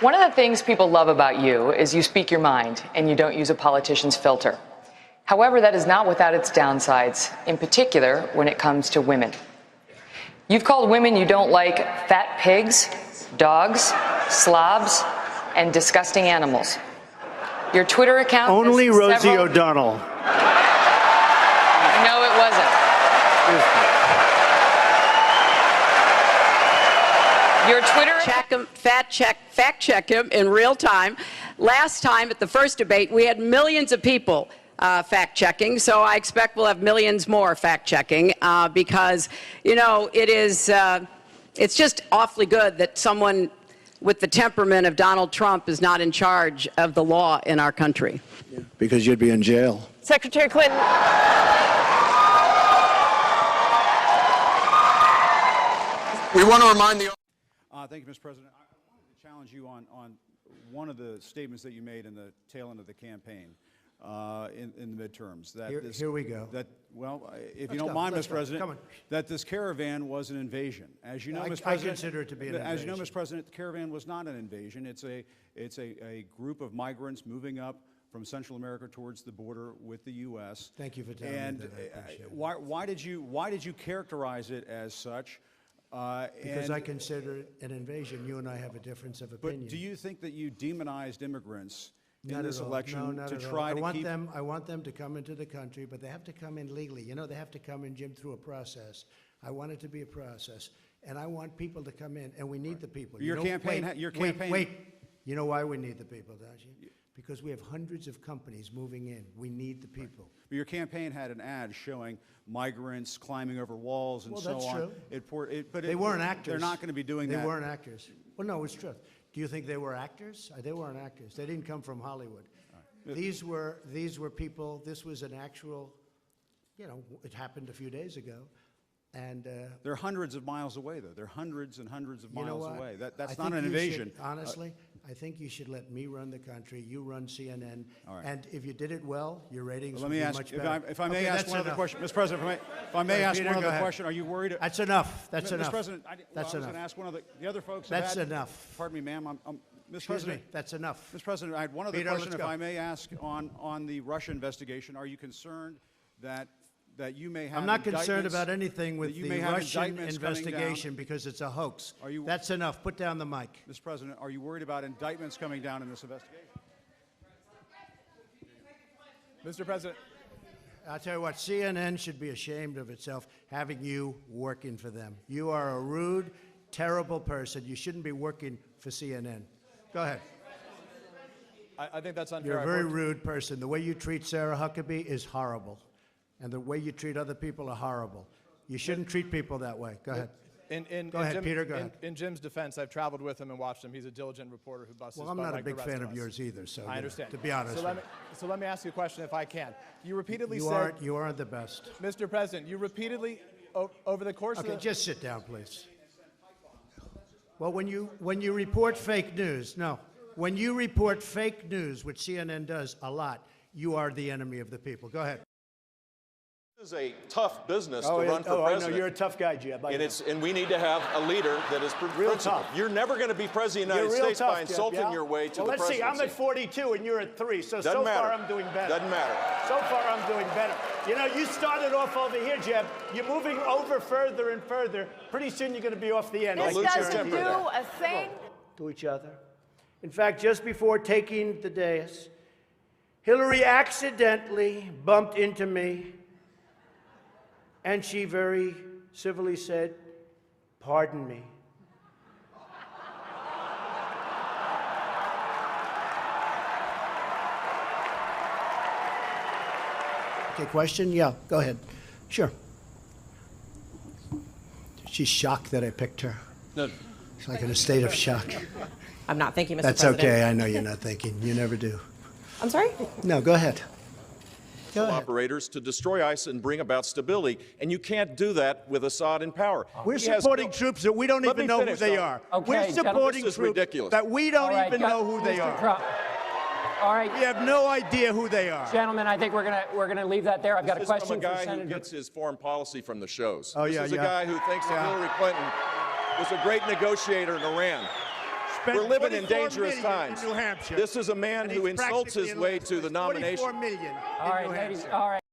One of the things people love about you is you speak your mind and you don't use a politician's filter. However, that is not without its downsides, in particular when it comes to women. You've called women you don't like fat pigs, dogs, slobs, and disgusting animals. Your Twitter account... Only Rosie O'Donnell. No, it wasn't. Your Twitter... Check him, fact check him in real time. Last time at the first debate, we had millions of people fact checking, so I expect we'll have millions more fact checking because, you know, it's just awfully good that someone with the temperament of Donald Trump is not in charge of the law in our country. Yeah, because you'd be in jail. Secretary Clinton. We want to remind the... Thank you, Mr. President. I wanted to challenge you on one of the statements that you made in the tail end of the campaign in the midterms. That here we go. If you don't mind, Mr. President, that this caravan was an invasion. As you know, Mr. President, I consider it to be an invasion. As you know, Mr. President, the caravan was not an invasion. It's a group of migrants moving up from Central America towards the border with the U.S. Thank you for telling me that. I appreciate it. Why did you characterize it as such? Because I consider it an invasion. You and I have a difference of opinion. But do you think that you demonized immigrants in Not this at all. election No, to not at try all. to keep... I want them to come into the country, but they have to come in legally. You know, they have to come in, Jim, through a process. I want it to be a process. And I want people to come in, and we need the people. Your campaign... Wait. You know why we need the people, don't you? Because we have hundreds of companies moving in. We need the people. But your campaign had an ad showing migrants climbing over walls and so on. Well, that's true. But they weren't actors. They're not going to be doing that. They weren't actors. Well, no, it's true. Do you think they were actors? They weren't actors. They didn't come from Hollywood. Right. These were people. This was an actual, you know, it happened a few days ago. And they're hundreds of miles away, though. They're hundreds and hundreds of miles away. That's not an invasion. Honestly, I think you should let me run the country. You run CNN. All right. And if you did it well, your ratings would would be much better. If I may ask one other question, Mr. President, if I may ask one other question, are you worried? That's enough. That's enough. Mr. President, that's I was going to ask one of the other folks. That's enough. Pardon me, ma'am. Mr. President, that's enough. Mr. President, I had one other question, if I may ask, on the Russia investigation. Are you concerned that you may have... I'm not concerned about anything with the Russian investigation because it's a hoax. That's enough. Put down the mic. Mr. President, are you worried about indictments coming down in this investigation? Mr. President. I'll tell you what, CNN should be ashamed of itself having you working for them. You are a rude, terrible person. You shouldn't be working for CNN. Go ahead. I think that's unfair. You're a very rude person. The way you treat Sarah Huckabee is horrible. And the way you treat other people are horrible. You shouldn't treat people that way. Go ahead. Go ahead, Peter, go ahead. In Jim's defense, I've traveled with him and watched him. He's a diligent reporter who busts his butt. Well, I'm not like a big the rest fan of of yours either, so I understand. To be honest. So let me ask you a question if I can. You repeatedly said... You aren't the best. Mr. President, you repeatedly, over the course of the... Okay, just sit down, please. Well, when you report fake news, when you report fake news, which CNN does a lot, you are the enemy of the people. Go ahead. This is a tough business to run for president. I know. You're a tough guy, Jeb. And we need to have a leader that is principled. You're never going to be president of the United States by insulting your way to the presidency. Let's see. I'm at 42 and you're at 3, so far I'm doing better. Doesn't matter. So far I'm doing better. You know, you started off over here, Jeb. You're moving over further and further. Pretty soon you're going to be off the end. This doesn't do a thing. To each other. In fact, just before taking the dais, Hillary accidentally bumped into me. And she very civilly said, "Pardon me." Okay, question? Yeah, go ahead. Sure. She's shocked that I picked her. No. She's like in a state of shock. I'm not thinking, Mr. That's President. okay. I know you're not thinking. You never do. I'm sorry? No, go ahead. Operators to destroy ISIS and bring about stability, and you can't do that with Assad in power. We're supporting troops that we don't even know who they are. Okay, We're supporting this is troops ridiculous. that we don't even know who they are. Trump. All right. We have no idea who they are. Gentlemen, I think we're gonna leave that there. I've got a question from a for guy Senator. who gets his foreign policy from the shows. Oh, this yeah, is a guy who thinks that Hillary Clinton was a great negotiator in Iran. spent We're living in 24 dangerous million times. in New Hampshire. This is a man And who he's insults his practically way in to the last place. nomination. 24 million All in right, New ladies. Hampshire. All right.